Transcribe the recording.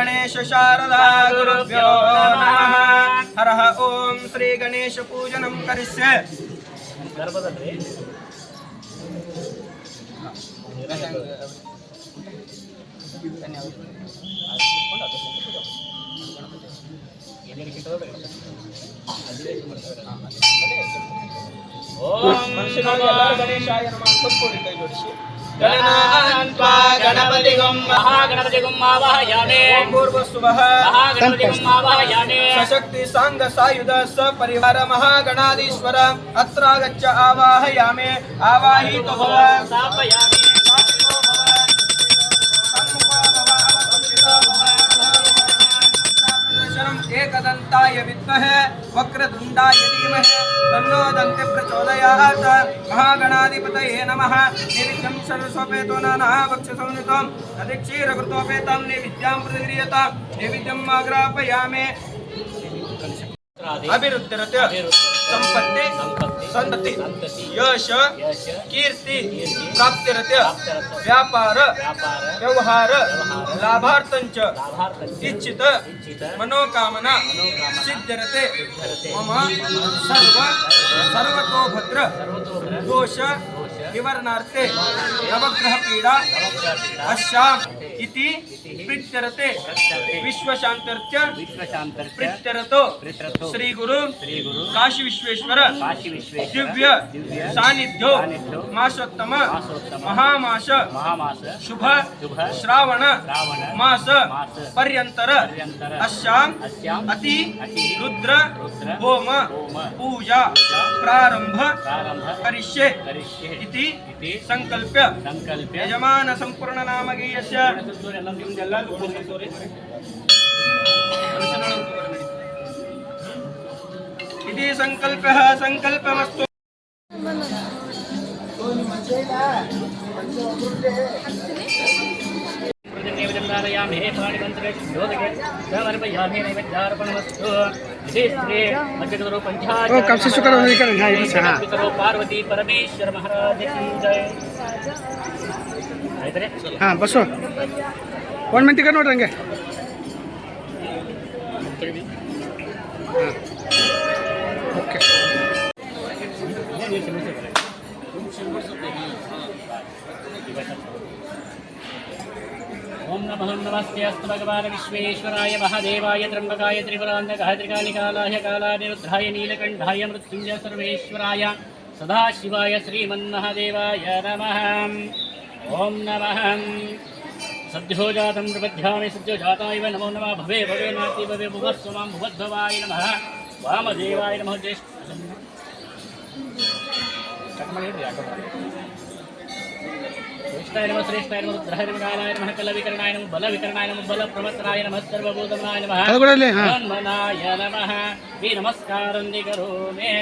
गणेश शारदा गुरुभ्यो नमः। हरः ओम श्री गणेश पूजनं करिष्ये। ओम गणेशाय नमः। गणनान्त्वा गणपतिगं महागणपतिगं आवाहयामि। ओम भूर्भुवस्सुवः महागणपतिगं आवाहयामि। सशक्ति सांग सायुध सपरिवार महागणाधीश्वर अत्रागच्छ आवाहयामि। आवाहितो भव स्थापयामि। स्थापितो भव सन्मुखो भव अवसंस्थितो भव। एकदन्ताय विद्महे वक्रतुण्डाय धीमहि तन्नो दन्ति प्रचोदयात्। महागणाधिपतये नमः। नैवेद्यं सर्वस्वपेतो नाना भक्षसंयुतं तदिक्षीरकृतोपेतं नैवेद्यं प्रतिगृह्यतां। नैवेद्यं आग्रापयामि। अभिरुद्धरते संपत्ति संतति यश कीर्ति प्राप्तिरते व्यापार व्यवहार लाभार्थंच इच्छित मनोकामना सिद्ध्यरते। मम सर्वतोभद्र दोष निवारणार्थे नवग्रह पीडा अशाम इति प्रीत्यरते विश्वशांत्यर्थ प्रीत्यरतो श्री गुरु काशी विश्वेश्वर दिव्य सानिध्यो मासोत्तम महामास शुभ श्रावण मास पर्यंतर अश्याम अति रुद्र होम पूजा प्रारंभ करिष्ये इति संकल्प्य यजमान संपूर्ण नामगीयस्य इति संकल्पः संकल्पमस्तु। कब से शुक्र पार्वती परमेश्वर महाराज की जय। हाँ बस 1 मिनट का नोट रहेंगे। ओके ओम नमः नमस्ते अस्तु भगवान विश्वेश्वराय महादेवाय त्र्यंबकाय त्रिपुरान्तकाय त्रिकालिकालाय कालानिरुद्धाय नीलकण्ठाय मृत्युञ्जय सर्वेश्वराय सदाशिवाय श्रीमन्महादेवाय नमः। ओम नमः सद्यो जातं प्रपद्यामि सद्यो जाताय नमो नमः। भवे भवे नाति भवे भुवस्व मां भुवद्भवाय नमः। वामदेवाय नमः। श्रेष्ठाय नमः श्रेष्ठाय नमः रुद्राय नमः कालाय नमः कलविकरणाय नमः बलविकरणाय नमः बलप्रमथनाय नमः सर्वभूतमनाय नमः हनुमनाय नमः। नमस्कारं करोमि।